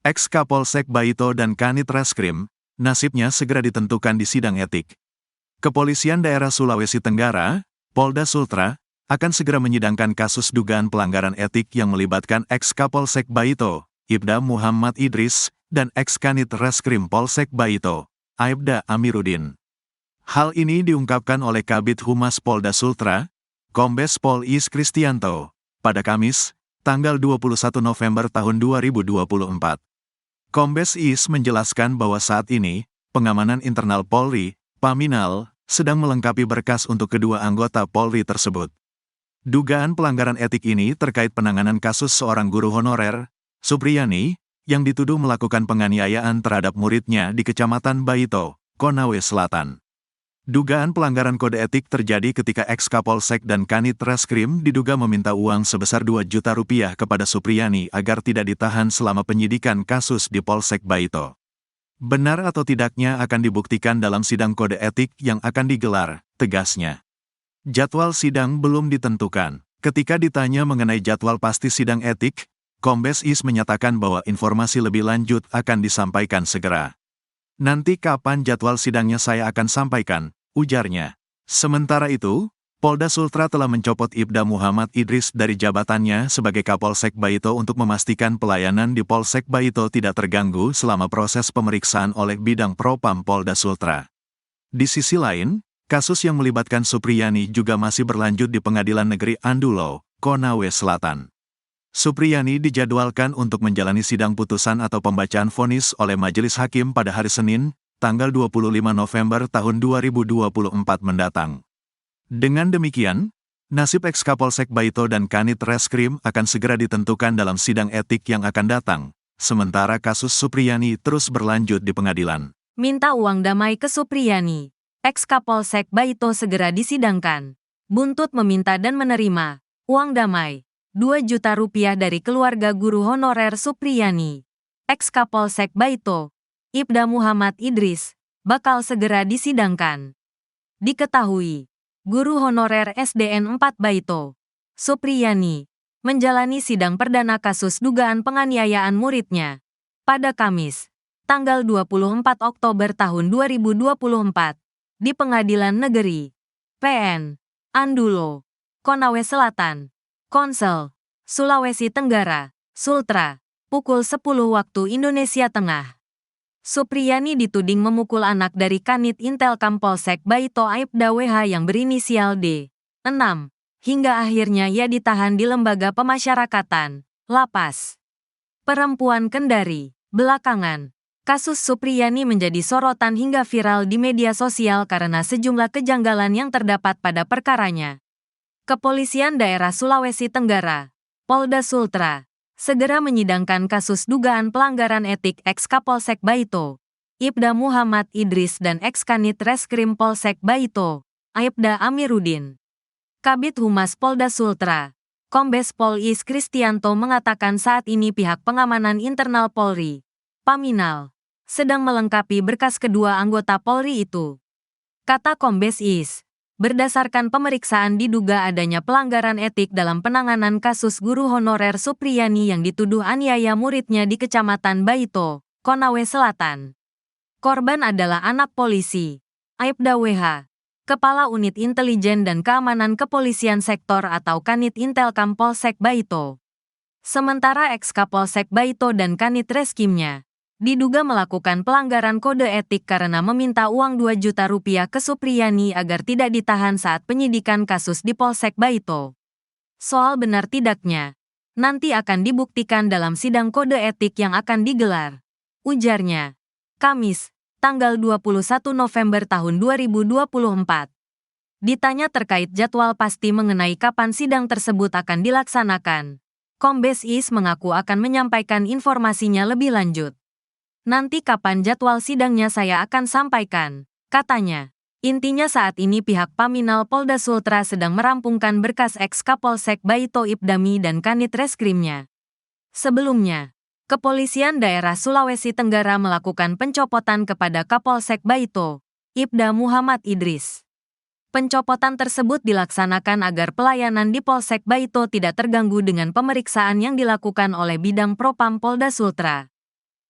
Ex-Kapolsek Baito dan Kanit Reskrim, nasibnya segera ditentukan di sidang etik. Kepolisian Daerah Sulawesi Tenggara, Polda Sultra, akan segera menyidangkan kasus dugaan pelanggaran etik yang melibatkan ex-Kapolsek Baito, Ibda Muhammad Idris, dan ex-Kanit Reskrim Polsek Baito, Aibda Amiruddin. Hal ini diungkapkan oleh Kabid Humas Polda Sultra, Kombes Pol Is Kristianto, pada Kamis, tanggal 21 November tahun 2024. Kombes Is menjelaskan bahwa saat ini, pengamanan internal Polri, Paminal, sedang melengkapi berkas untuk kedua anggota Polri tersebut. Dugaan pelanggaran etik ini terkait penanganan kasus seorang guru honorer, Supriyani, yang dituduh melakukan penganiayaan terhadap muridnya di Kecamatan Baito, Konawe Selatan. Dugaan pelanggaran kode etik terjadi ketika ex-Kapolsek dan Kanit Reskrim diduga meminta uang sebesar 2 juta rupiah kepada Supriyani agar tidak ditahan selama penyidikan kasus di Polsek Baito. Benar atau tidaknya akan dibuktikan dalam sidang kode etik yang akan digelar, tegasnya. Jadwal sidang belum ditentukan. Ketika ditanya mengenai jadwal pasti sidang etik, Kombes Is menyatakan bahwa informasi lebih lanjut akan disampaikan segera. Nanti kapan jadwal sidangnya saya akan sampaikan, ujarnya. Sementara itu, Polda Sultra telah mencopot Ibda Muhammad Idris dari jabatannya sebagai Kapolsek Baito untuk memastikan pelayanan di Polsek Baito tidak terganggu selama proses pemeriksaan oleh Bidang Propam Polda Sultra. Di sisi lain, kasus yang melibatkan Supriyani juga masih berlanjut di Pengadilan Negeri Andulo, Konawe Selatan. Supriyani dijadwalkan untuk menjalani sidang putusan atau pembacaan vonis oleh Majelis Hakim pada hari Senin, tanggal 25 November tahun 2024 mendatang. Dengan demikian, nasib ex-Kapolsek Baito dan Kanit Reskrim akan segera ditentukan dalam sidang etik yang akan datang, sementara kasus Supriyani terus berlanjut di pengadilan. Minta uang damai ke Supriyani. Ex-Kapolsek Baito segera disidangkan. Buntut meminta dan menerima uang damai 2 juta rupiah dari keluarga guru honorer Supriyani. Ex-Kapolsek Baito, Ibda Muhammad Idris, bakal segera disidangkan. Diketahui, guru honorer SDN 4 Baito, Supriyani, menjalani sidang perdana kasus dugaan penganiayaan muridnya pada Kamis, tanggal 24 Oktober tahun 2024, di Pengadilan Negeri PN Andulo, Konawe Selatan, Konsel, Sulawesi Tenggara, Sultra, pukul 10 waktu Indonesia Tengah. Supriyani dituding memukul anak dari Kanit Intelkam Polsek Baito Aibda WH yang berinisial D. 6, hingga akhirnya ia ditahan di Lembaga Pemasyarakatan, Lapas Perempuan Kendari. Belakangan, kasus Supriyani menjadi sorotan hingga viral di media sosial karena sejumlah kejanggalan yang terdapat pada perkaranya. Kepolisian Daerah Sulawesi Tenggara, Polda Sultra, segera menyidangkan kasus dugaan pelanggaran etik ex-Kapolsek Baito, Ibda Muhammad Idris dan ex-Kanit Reskrim Polsek Baito, Aibda Amiruddin. Kabid Humas Polda Sultra, Kombes Pol Is Kristianto mengatakan saat ini pihak pengamanan internal Polri, Paminal, sedang melengkapi berkas kedua anggota Polri itu. Kata Kombes Is, berdasarkan pemeriksaan diduga adanya pelanggaran etik dalam penanganan kasus guru honorer Supriyani yang dituduh aniaya muridnya di Kecamatan Baito, Konawe Selatan. Korban adalah anak polisi, Aibda WH, Kepala Unit Intelijen dan Keamanan Kepolisian Sektor atau Kanit Intelkam Polsek Baito. Sementara ex-Kapolsek Baito dan Kanit Reskimnya diduga melakukan pelanggaran kode etik karena meminta uang 2 juta rupiah ke Supriyani agar tidak ditahan saat penyidikan kasus di Polsek Baito. Soal benar tidaknya, nanti akan dibuktikan dalam sidang kode etik yang akan digelar, ujarnya. Kamis, tanggal 21 November tahun 2024. Ditanya terkait jadwal pasti mengenai kapan sidang tersebut akan dilaksanakan, Kombes Is mengaku akan menyampaikan informasinya lebih lanjut. Nanti kapan jadwal sidangnya saya akan sampaikan, katanya. Intinya saat ini pihak Paminal Polda Sultra sedang merampungkan berkas ex-Kapolsek Baito Ibdami dan Kanit Reskrimnya. Sebelumnya, Kepolisian Daerah Sulawesi Tenggara melakukan pencopotan kepada Kapolsek Baito, Ibda Muhammad Idris. Pencopotan tersebut dilaksanakan agar pelayanan di Polsek Baito tidak terganggu dengan pemeriksaan yang dilakukan oleh Bidang Propam Polda Sultra.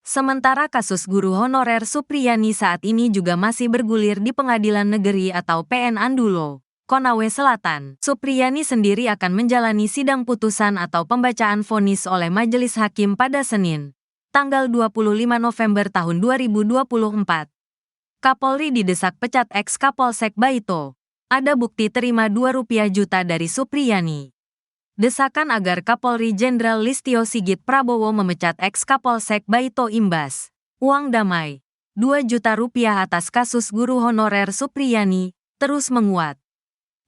Sementara kasus guru honorer Supriyani saat ini juga masih bergulir di Pengadilan Negeri atau PN Andulo, Konawe Selatan. Supriyani sendiri akan menjalani sidang putusan atau pembacaan vonis oleh Majelis Hakim pada Senin, tanggal 25 November tahun 2024. Kapolri didesak pecat ex-Kapolsek Baito. Ada bukti terima Rp2 juta dari Supriyani. Desakan agar Kapolri Jenderal Listio Sigit Prabowo memecat ex-Kapolsek Baito imbas uang damai Rp2 juta atas kasus guru honorer Supriyani terus menguat.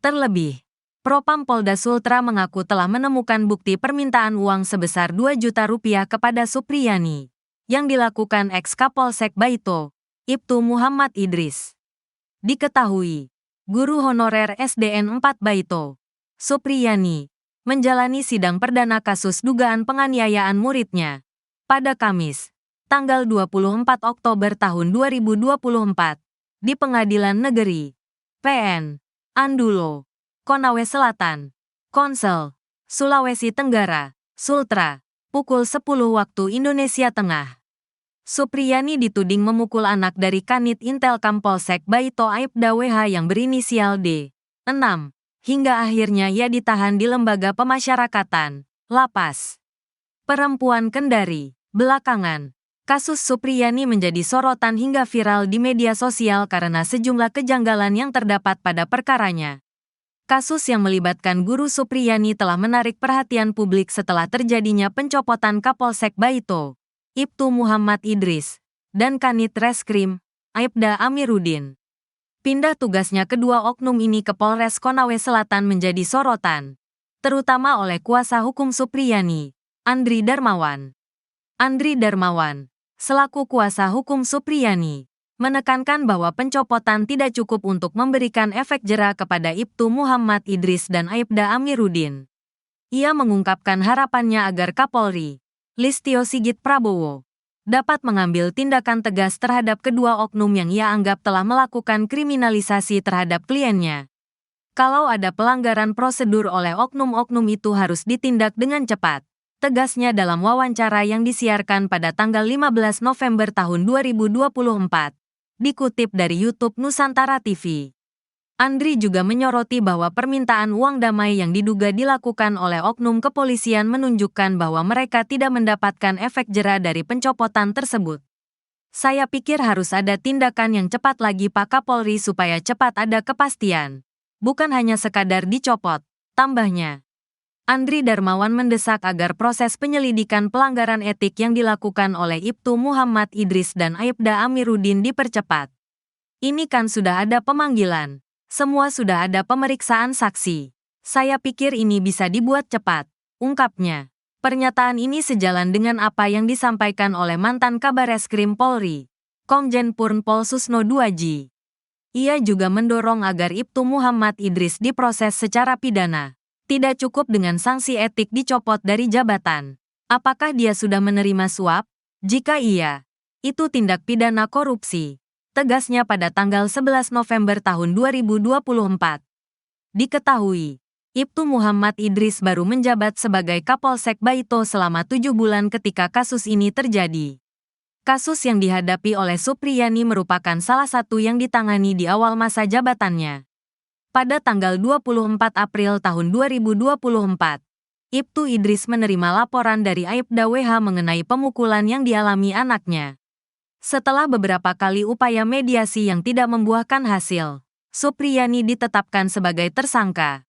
Terlebih, Propam Polda Sultra mengaku telah menemukan bukti permintaan uang sebesar Rp2 juta kepada Supriyani yang dilakukan ex-Kapolsek Baito, Ibtu Muhammad Idris. Diketahui, guru honorer SDN 4 Baito, Supriyani, menjalani sidang perdana kasus dugaan penganiayaan muridnya pada Kamis, tanggal 24 Oktober tahun 2024, di Pengadilan Negeri PN Andulo, Konawe Selatan, Konsel, Sulawesi Tenggara, Sultra, pukul 10 waktu Indonesia Tengah. Supriyani dituding memukul anak dari Kanit Intelkam Polsek Baito Aibda WH yang berinisial D. 6. Hingga akhirnya ia ditahan di Lembaga Pemasyarakatan, Lapas Perempuan Kendari. Belakangan, kasus Supriyani menjadi sorotan hingga viral di media sosial karena sejumlah kejanggalan yang terdapat pada perkaranya. Kasus yang melibatkan guru Supriyani telah menarik perhatian publik setelah terjadinya pencopotan Kapolsek Baito, Ibtu Muhammad Idris, dan Kanit Reskrim, Aibda Amiruddin. Pindah tugasnya kedua oknum ini ke Polres Konawe Selatan menjadi sorotan, terutama oleh kuasa hukum Supriyani, Andri Darmawan. Andri Darmawan, selaku kuasa hukum Supriyani, menekankan bahwa pencopotan tidak cukup untuk memberikan efek jera kepada Ibtu Muhammad Idris dan Aibda Amiruddin. Ia mengungkapkan harapannya agar Kapolri, Listio Sigit Prabowo, dapat mengambil tindakan tegas terhadap kedua oknum yang ia anggap telah melakukan kriminalisasi terhadap kliennya. Kalau ada pelanggaran prosedur oleh oknum-oknum itu harus ditindak dengan cepat, tegasnya dalam wawancara yang disiarkan pada tanggal 15 November tahun 2024, dikutip dari YouTube Nusantara TV. Andri juga menyoroti bahwa permintaan uang damai yang diduga dilakukan oleh oknum kepolisian menunjukkan bahwa mereka tidak mendapatkan efek jera dari pencopotan tersebut. Saya pikir harus ada tindakan yang cepat lagi Pak Kapolri supaya cepat ada kepastian. Bukan hanya sekadar dicopot, tambahnya. Andri Darmawan mendesak agar proses penyelidikan pelanggaran etik yang dilakukan oleh Ibtu Muhammad Idris dan Aibda Amiruddin dipercepat. Ini kan sudah ada pemanggilan. Semua sudah ada pemeriksaan saksi. Saya pikir ini bisa dibuat cepat, ungkapnya. Pernyataan ini sejalan dengan apa yang disampaikan oleh mantan Kabareskrim Polri, Komjen Purn Pol Susno Duaji. Ia juga mendorong agar Ibtu Muhammad Idris diproses secara pidana. Tidak cukup dengan sanksi etik dicopot dari jabatan. Apakah dia sudah menerima suap? Jika iya, itu tindak pidana korupsi. Tegasnya pada tanggal 11 November tahun 2024. Diketahui, Ibtu Muhammad Idris baru menjabat sebagai Kapolsek Baito selama 7 bulan ketika kasus ini terjadi. Kasus yang dihadapi oleh Supriyani merupakan salah satu yang ditangani di awal masa jabatannya. Pada tanggal 24 April tahun 2024, Ibtu Idris menerima laporan dari Aibda WH mengenai pemukulan yang dialami anaknya. Setelah beberapa kali upaya mediasi yang tidak membuahkan hasil, Supriyani ditetapkan sebagai tersangka.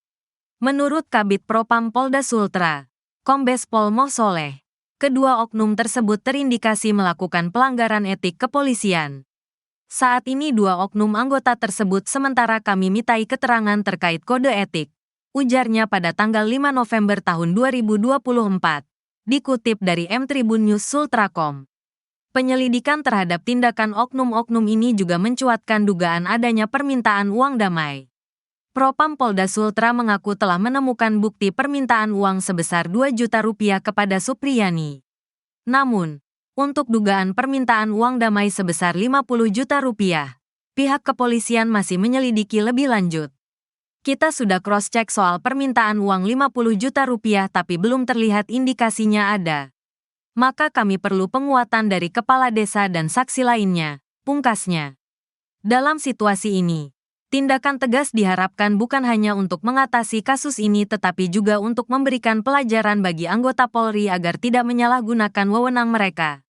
Menurut Kabid Propam Polda Sultra, Kombes Pol Moh Soleh, kedua oknum tersebut terindikasi melakukan pelanggaran etik kepolisian. Saat ini dua oknum anggota tersebut sementara kami mintai keterangan terkait kode etik, ujarnya pada tanggal 5 November tahun 2024, dikutip dari Tribun News Sultracom. Penyelidikan terhadap tindakan oknum-oknum ini juga mencuatkan dugaan adanya permintaan uang damai. Propam Polda Sultra mengaku telah menemukan bukti permintaan uang sebesar Rp2 juta kepada Supriyani. Namun, untuk dugaan permintaan uang damai sebesar Rp50 juta, pihak kepolisian masih menyelidiki lebih lanjut. Kita sudah cross-check soal permintaan uang Rp50 juta tapi belum terlihat indikasinya ada. maka kami perlu penguatan dari kepala desa dan saksi lainnya, pungkasnya. Dalam situasi ini, tindakan tegas diharapkan bukan hanya untuk mengatasi kasus ini tetapi juga untuk memberikan pelajaran bagi anggota Polri agar tidak menyalahgunakan wewenang mereka.